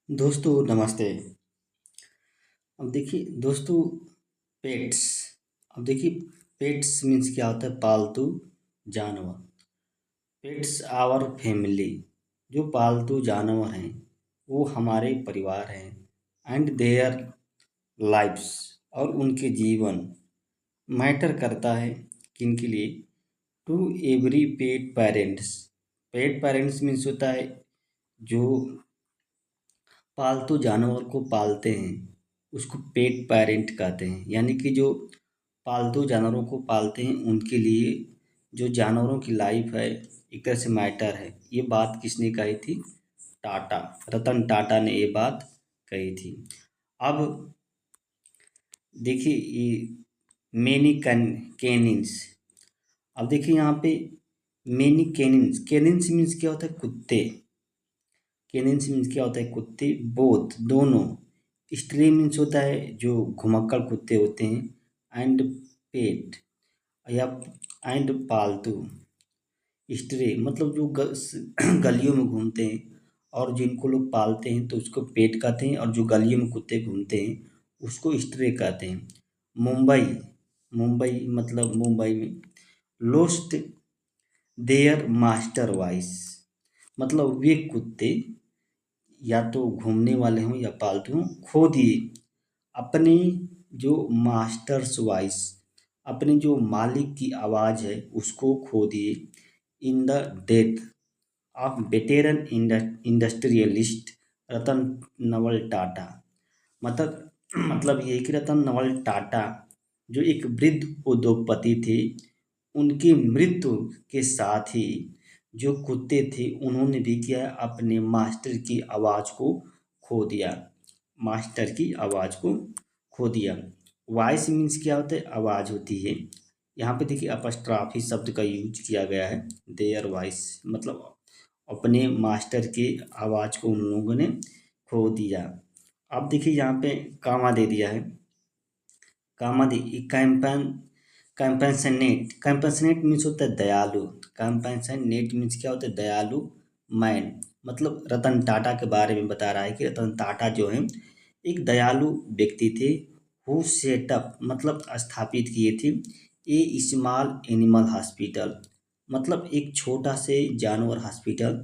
दोस्तों नमस्ते। अब देखिए दोस्तों, पेट्स। अब देखिए, पेट्स मीन्स क्या होता है? पालतू जानवर। Pets our family. जो पालतू जानवर हैं वो हमारे परिवार हैं। एंड देयर लाइव्स, और उनके जीवन मैटर करता है किन के लिए? To every pet parents. Pet parents means होता है जो पालतू जानवर को पालते हैं उसको पेट पेरेंट कहते हैं। यानी कि जो पालतू जानवरों को पालते हैं उनके लिए जो जानवरों की लाइफ है एक तरह से मैटर है। ये बात किसने कही थी? टाटा, रतन टाटा ने ये बात कही थी। अब देखिए ये मेनी कैनिन्स। अब देखिए यहाँ पे मेनी कैनिन्स। कैनिन्स मीन्स क्या होता है? कुत्ते। कैनिन्स मीन्स क्या होता है? कुत्ते। बोथ, दोनों। स्ट्रे मीन्स होता है जो घुमक्कड़ कुत्ते होते हैं। एंड पेट या एंड पालतू। स्ट्रे मतलब जो गलियों में घूमते हैं और जिनको लोग पालते हैं तो उसको पेट कहते हैं, और जो गलियों में कुत्ते घूमते हैं उसको स्ट्रे कहते हैं। मुंबई, मुंबई मतलब मुंबई में लोस्ट देयर मास्टर वॉइस। मतलब वे कुत्ते या तो घूमने वाले हों या पालतू हों, खो दिए अपने जो मास्टर्स वॉइस, अपने जो मालिक की आवाज़ है उसको खो दिए in the death of veteran industrialist Ratan Naval Tata. मतलब मतलब ये कि रतन नवल टाटा जो एक वृद्ध उद्योगपति थे, उनकी मृत्यु के साथ ही जो कुत्ते थे उन्होंने भी क्या, अपने मास्टर की आवाज़ को खो दिया। मास्टर की आवाज़ को खो दिया। वॉइस मीन्स क्या होता है? आवाज़ होती है। यहाँ पे देखिए अपस्ट्रॉफी शब्द का यूज किया गया है। देयर वॉइस मतलब अपने मास्टर की आवाज़ को उन लोगों ने खो दिया। अब देखिए यहाँ पे कामा दे दिया है। कामा दे कंपैशनेट। कंपैशनेट मीन्स होता है दयालु। कंपैशनेट मीन्स क्या होता है? दयालु मैन। मतलब रतन टाटा के बारे में बता रहा है कि रतन टाटा जो है एक दयालु व्यक्ति थे। हु सेटअप मतलब स्थापित किए थे ए स्मॉल एनिमल हॉस्पिटल। मतलब एक छोटा से जानवर हॉस्पिटल।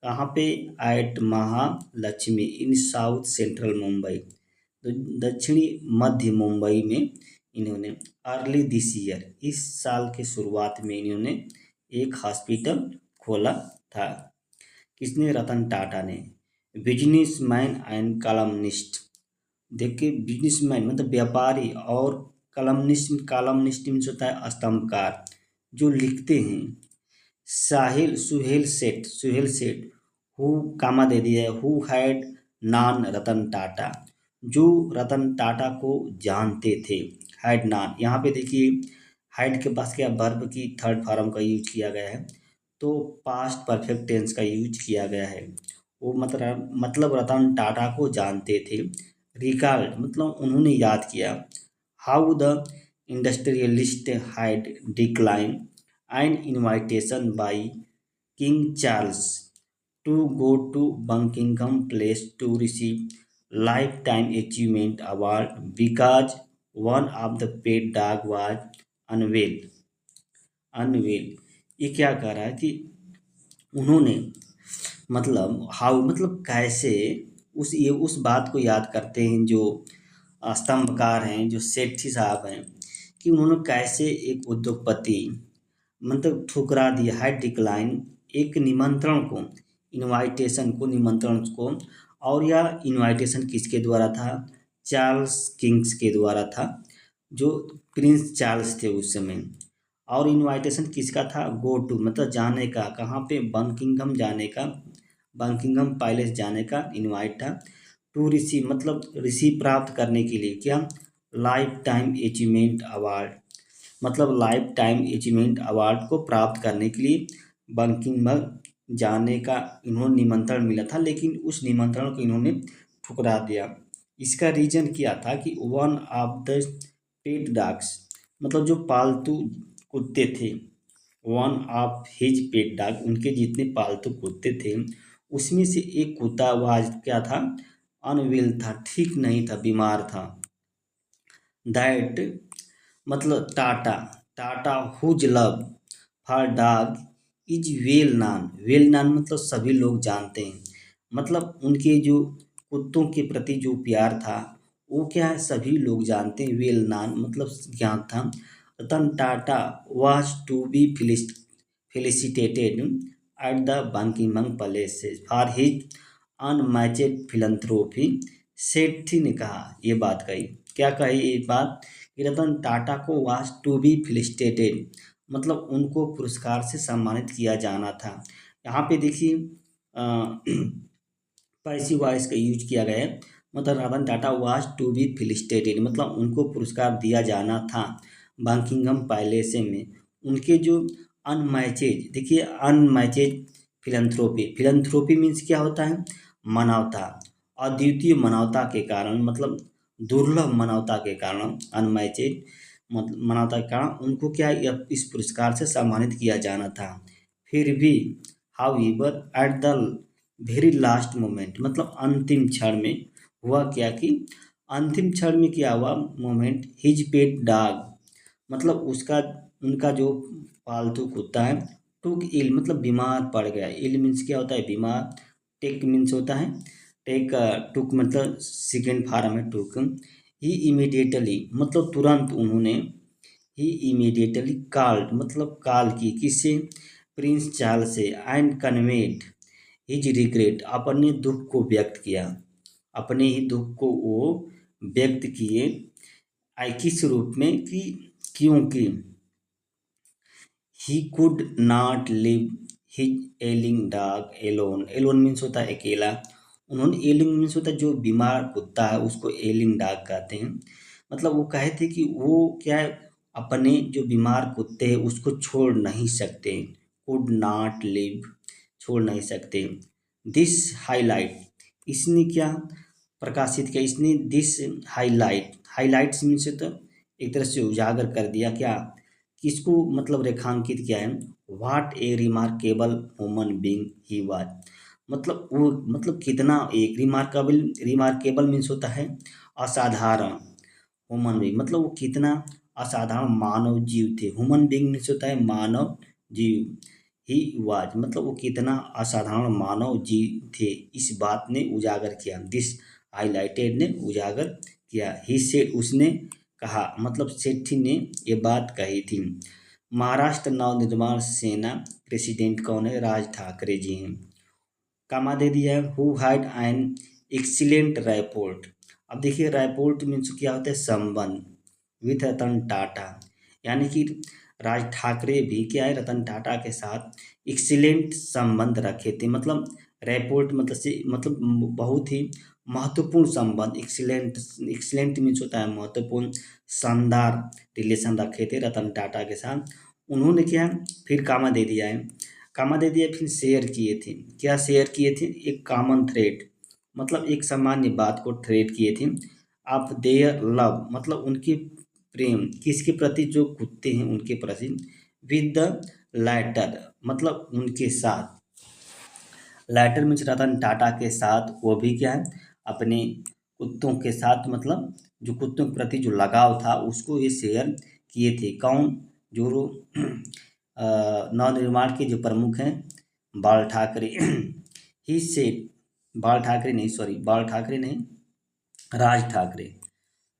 कहाँ पे? एट महालक्ष्मी इन साउथ सेंट्रल मुंबई। तो दक्षिणी मध्य मुंबई में इन्होंने अर्ली दिस ईयर, इस साल के शुरुआत में इन्होंने एक हॉस्पिटल खोला था। किसने? रतन टाटा ने। Businessman and columnist. देखिए बिजनेसमैन मतलब व्यापारी, और कॉलमनिस्ट, कॉलमनिस्ट मीन्स होता है स्तंभकार जो लिखते हैं। सुहेल सेठ हु कामा दे दिया है, हु हैड नान रतन टाटा, जो रतन टाटा को जानते थे। हैड नान, यहाँ पे देखिए हैड के पास क्या वर्ब की थर्ड फॉर्म का यूज किया गया है, तो पास्ट परफेक्ट टेंस का यूज किया गया है। वो मतलब रतन टाटा को जानते थे। रिकॉल्ड मतलब उन्होंने याद किया। How the industrialist had decline an invitation by King Charles to go to Buckingham Palace to receive Lifetime Achievement Award because one of the pet dog was unwell। Unwell, ये क्या कह रहा है कि उन्होंने मतलब हाउ मतलब कैसे, उस बात को याद करते हैं जो स्तंभकार हैं, जो सेठी साहब हैं, कि उन्होंने कैसे एक उद्योगपति मतलब ठुकरा दिया है, डिक्लाइन एक निमंत्रण को, इनवाइटेशन को, निमंत्रण को। और यह इनवाइटेशन किसके द्वारा था? चार्ल्स किंग्स के द्वारा था, जो प्रिंस चार्ल्स थे उस समय। और इनवाइटेशन किसका था? गो टू मतलब जाने का, कहाँ पे? बकिंघम जाने का, बकिंघम पैलेस जाने का इनवाइट था। टू रिसीव मतलब रिसीव प्राप्त करने के लिए क्या? लाइफ टाइम अचीवमेंट अवार्ड मतलब लाइफ टाइम अचीवमेंट अवार्ड को प्राप्त करने के लिए बकिंघम जाने का इन्होंने निमंत्रण मिला था, लेकिन उस निमंत्रण को इन्होंने ठुकरा दिया। इसका रीजन क्या था कि one of the pet dogs मतलब जो पालतू कुत्ते थे, one of his pet dog उनके जितने पालतू कुत्ते थे उसमें से एक कुत्ता वह क्या था? अनवेल था, ठीक नहीं था, बीमार था। दैट मतलब Tata, Tata whose love for dog is well known, well known मतलब सभी लोग जानते हैं, मतलब उनके जो कुत्तों के प्रति जो प्यार था वो क्या है, सभी लोग जानते हैं, वेल नॉन मतलब ज्ञात था। Ratan Tata was to be felicitated at the Buckingham palace for his unmatched philanthropy, Sethi ने कहा, ये बात कही, क्या कही ये बात कि रतन टाटा को वाज टू बी फेलिसिटेटेड मतलब उनको पुरस्कार से सम्मानित किया जाना था। यहाँ पे देखिए पैसिव वॉइस का यूज किया गया है, मतलब Ratan Tata was to be felicitated मतलब उनको पुरस्कार दिया जाना था बंकिंगम पैलेस में, उनके जो अनमैचेज, देखिए अनमैचेज फिलंथ्रोपी, फिलंथ्रोपी मीन्स क्या होता है, मानवता, अद्वितीय मानवता के कारण मतलब दुर्लभ मानवता के कारण, अनमैचेज मतलब मानवता के कारण उनको क्या इस पुरस्कार से सम्मानित किया जाना था। फिर भी however at the very last moment मतलब अंतिम क्षण में हुआ क्या कि अंतिम क्षण में क्या हुआ मोमेंट, हिज पेट डॉग मतलब उसका उनका जो पालतू कुत्ता है टुक इल मतलब बीमार पड़ गया, इल मीन्स क्या होता है, बीमार, टेक मीन्स होता है टेक, टुक मतलब सेकेंड फॉर्म है टुक, ही इमीडिएटली मतलब तुरंत उन्होंने, ही इमीडिएटली कॉल्ड मतलब कॉल की किससे, प्रिंस चार्ल्स से, एंड कन्वेड हिज रिग्रेट अपने दुख को व्यक्त किया, अपने ही दुख को वो व्यक्त किए, आई किस रूप में कि क्योंकि he could not leave his ailing dog alone, alone means होता है अकेला, उन्होंने, एलिंग मीन्स होता है जो बीमार कुत्ता है उसको एलिंग डॉग कहते हैं, मतलब वो कहे थे कि वो क्या है अपने जो बीमार कुत्ते हैं उसको छोड़ नहीं सकते, कुड नॉट लिव छोड़ नहीं सकते। दिस हाईलाइट, इसने क्या प्रकाशित किया, इसने दिस हाईलाइट, हाईलाइट्स मीन्स तो एक तरह से उजागर कर दिया क्या, किसको मतलब रेखांकित किया है, what A remarkable human being he was, मतलब वो मतलब कितना एक रिमार्केबल, रिमार्केबल मीन्स होता है असाधारण, ह्यूमन बीइंग मतलब वो कितना असाधारण मानव जीव थे, ह्यूमन बीइंग मीन्स होता है मानव जीव, ही वाज मतलब वो कितना असाधारण मानव जीव थे, इस बात ने उजागर किया, दिस हाईलाइटेड ने उजागर किया, ही से उसने कहा मतलब सेठी ने ये बात कही थी। महाराष्ट्र नवनिर्माण सेना प्रेसिडेंट कौन है, राज ठाकरे जी हैं। कामा दे दिया है who had an excellent rapport, अब देखिए रैपोर्ट मीन्स क्या होता है, संबंध, विथ रतन टाटा, यानी कि राज ठाकरे भी क्या है रतन टाटा के साथ एक्सीलेंट संबंध रखे थे, मतलब रैपोर्ट मतलब से मतलब बहुत ही महत्वपूर्ण संबंध, एक्सीलेंट, एक्सीलेंट मीन्स होता है महत्वपूर्ण, शानदार रिलेशन रखे थे रतन टाटा के साथ। उन्होंने क्या फिर कामा दे दिया है, कामा दे दिया फिर शेयर किए थे, क्या शेयर किए थे, एक कॉमन थ्रेड मतलब एक सामान्य बात को थ्रेड किए थे, आप देयर लव मतलब उनके प्रेम, किसके प्रति, जो कुत्ते हैं उनके प्रति, विद द लैटर मतलब उनके साथ, लैटर मीन्स रतन टाटा के साथ, वो भी क्या है अपने कुत्तों के साथ मतलब जो कुत्तों के प्रति जो लगाव था उसको ये शेयर किए थे, कौन, जो नवनिर्माण के जो प्रमुख हैं बाल ठाकरे, ही से, बाल ठाकरे नहीं सॉरी बाल ठाकरे नहीं, राज ठाकरे,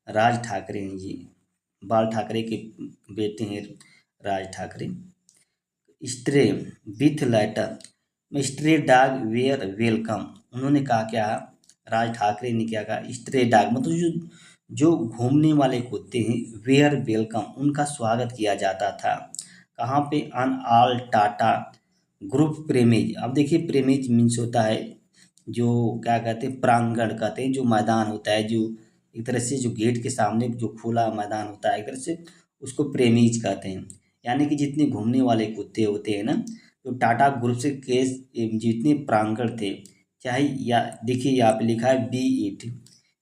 राज ठाकरे हैं जी, बाल ठाकरे के बेटे हैं Raj Thackeray. Stray with letter, stray dog were welcome, उन्होंने कहा क्या, राज ठाकरे ने क्या कहा, स्ट्रे डॉग मतलब जो जो घूमने वाले कुत्ते हैं, वेयर वेलकम उनका स्वागत किया जाता था, कहाँ पे, ऑन ऑल टाटा ग्रुप प्रेमेज, अब देखिए प्रेमेज मीन्स होता है जो क्या कहते हैं प्रांगण कहते हैं, जो मैदान होता है, जो एक तरह से जो गेट के सामने जो खुला मैदान होता है एक तरह से उसको प्रेमीज कहते हैं, यानी कि जितने घूमने वाले कुत्ते होते हैं ना, तो टाटा ग्रुप से केस जितने प्रांगण थे, चाहे या देखिए यहाँ पे लिखा है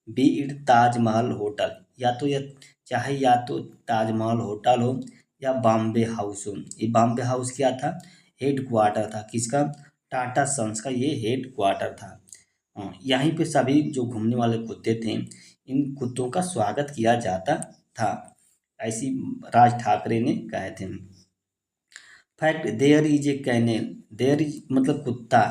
बी इट ताजमहल होटल, या तो या चाहे या तो ताजमहल होटल हो या बॉम्बे हाउस हो, ये बॉम्बे हाउस क्या था, हेड क्वार्टर था किसका, टाटा सन्स का ये हेड क्वार्टर था। यहीं पे सभी जो घूमने वाले कुत्ते थे, इन कुत्तों का स्वागत किया जाता था, ऐसी राज ठाकरे ने कहे थे। Fact, there is a kennel, there is मतलब कुत्ता,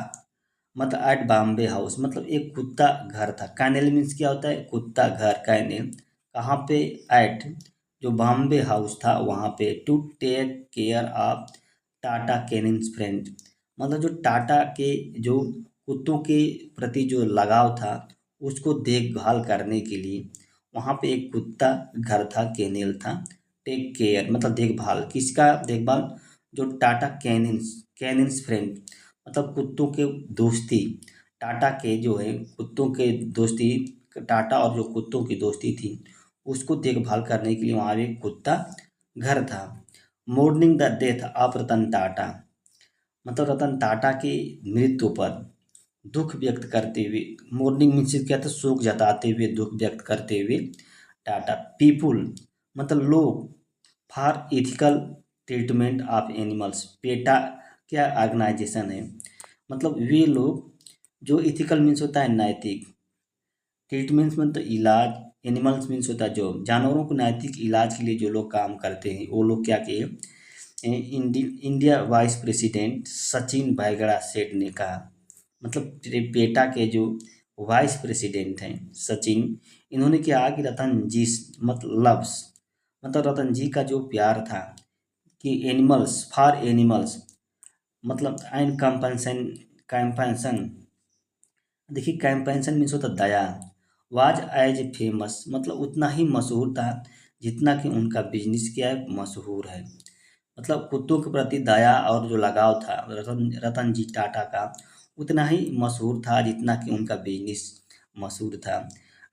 मतलब एट बॉम्बे हाउस, मतलब एक कुत्ता घर था। कैनेल मीन्स क्या होता है, कुत्ता घर, कैनेल कहाँ पे, एट जो बॉम्बे हाउस था वहाँ पे, to take care of Tata canines friend, मतलब जो टाटा के जो कुत्तों के प्रति जो लगाव था उसको देखभाल करने के लिए वहाँ पे एक कुत्ता घर था, केनेल था। टेक केयर मतलब देखभाल, किसका देखभाल, जो टाटा कैनिन्स, कैनिन्स फ्रेंड मतलब कुत्तों के दोस्ती, टाटा के जो है कुत्तों के दोस्ती, टाटा और जो कुत्तों की दोस्ती थी उसको देखभाल करने के लिए वहाँ एक कुत्ता घर था। Morning the death of Ratan Tata, मतलब रतन टाटा की मृत्यु पर दुख व्यक्त करते हुए, मोर्निंग मीन्स क्या था, शोक जताते हुए, दुख व्यक्त करते हुए, टाटा पीपुल मतलब लोग, for ethical treatment of animals, PETA क्या ऑर्गेनाइजेशन है, मतलब वे लोग जो इथिकल मीन्स होता है नैतिक, ट्रीटमेंट्स मतलब इलाज, एनिमल्स मीन्स होता है जो जानवरों को नैतिक इलाज के लिए जो लोग काम करते हैं वो लोग क्या किए, इंडिया वाइस प्रेसिडेंट सचिन बाइगड़ा सेठ ने कहा, मतलब पेटा के जो वाइस प्रेसिडेंट हैं सचिन, इन्होंने क्या कि रतन जी मतलब रतन जी का जो प्यार था कि एनिमल्स, फॉर एनिमल्स मतलब एंड कंपेंसन, देखिए कंपेंसन मीन्स होता दया, वाज एज फेमस मतलब उतना ही मशहूर था जितना कि उनका बिजनेस क्या है, मशहूर है। मतलब कुत्तों के प्रति दया और जो लगाव था रतन जी टाटा का उतना ही मशहूर था जितना कि उनका बिजनेस मशहूर था।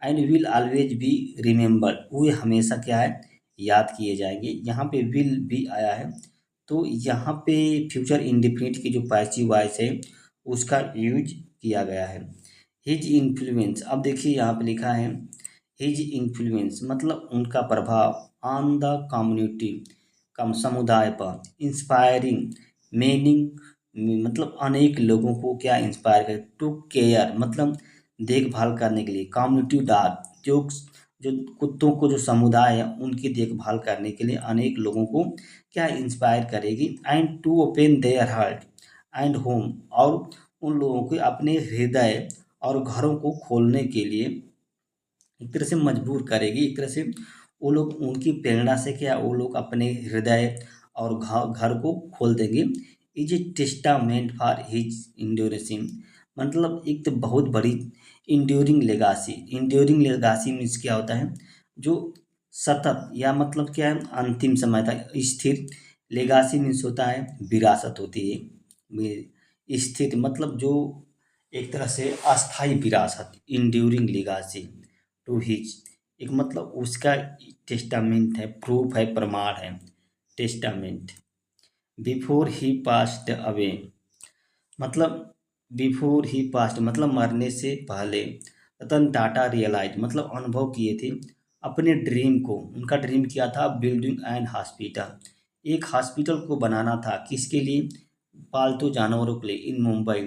And will always be remembered, वो हमेशा क्या है, याद किए जाएंगे। यहाँ पे विल भी आया है तो यहाँ पे फ्यूचर इंडेफिनिट की जो पैसिव वॉइस है उसका यूज किया गया है। हिज इन्फ्लुएंस, अब देखिए यहाँ पे लिखा है हिज इन्फ्लुएंस मतलब उनका प्रभाव, ऑन द कम्युनिटी कम समुदाय पर, इंस्पायरिंग मीनिंग मतलब अनेक लोगों को क्या इंस्पायर कर, टू केयर मतलब देखभाल करने के लिए, कम्युनिटी डॉग जो जो कुत्तों को जो समुदाय है उनकी देखभाल करने के लिए अनेक लोगों को क्या इंस्पायर करेगी। And to open their heart and home, और उन लोगों को अपने हृदय और घरों को खोलने के लिए एक तरह से मजबूर करेगी, एक तरह से वो लोग उनकी प्रेरणा से क्या वो लोग अपने हृदय और घर को खोल देंगे। Is a testament for his enduring, मतलब एक तो बहुत बड़ी enduring legacy, enduring legacy means क्या होता है, जो सतत या मतलब क्या है अंतिम समय तक स्थिर, लेगासी मीन्स होता है विरासत होती है, स्थिर मतलब जो एक तरह से अस्थाई विरासत, इंड्यूरिंग लिगासी टू हिज, एक मतलब उसका टेस्टामेंट है, प्रूफ है, प्रमाण है, testament. Before he passed away मतलब बिफोर ही पास्ट मतलब मरने से पहले रतन टाटा रियलाइज मतलब अनुभव किए थे अपने ड्रीम को, उनका ड्रीम क्या था, बिल्डिंग एंड हॉस्पिटल, एक हॉस्पिटल को बनाना था, किसके लिए, पालतू जानवरों के लिए, in Mumbai,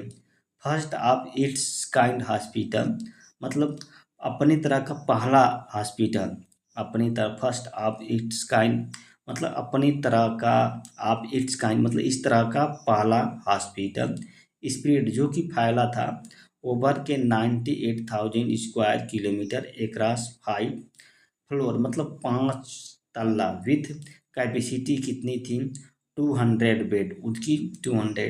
first of it's kind hospital मतलब अपनी तरह का पहला हॉस्पिटल, अपनी तरह फर्स्ट ऑफ इट्स काइंड मतलब अपनी तरह का, ऑफ इट्स काइंड मतलब इस तरह का पहला हॉस्पिटल, स्प्रेड जो कि फैला था ओवर के 98,000 स्क्वायर किलोमीटर एकरास 5 फ्लोर मतलब 5 तल्ला, विथ कैपेसिटी कितनी थी, 200 बेड उसकी, 200,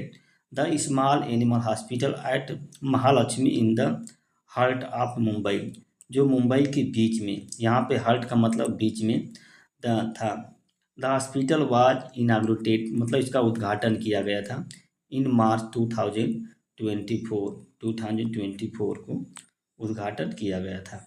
the small animal hospital eight Mahalakshmi in the heart of Mumbai, जो मुंबई के बीच में, यहाँ पे हार्ट का मतलब बीच में था। द हॉस्पिटल वाज इनाग्रेटेड मतलब इसका उद्घाटन किया गया था इन मार्च 2024, 2024 को उद्घाटन किया गया था।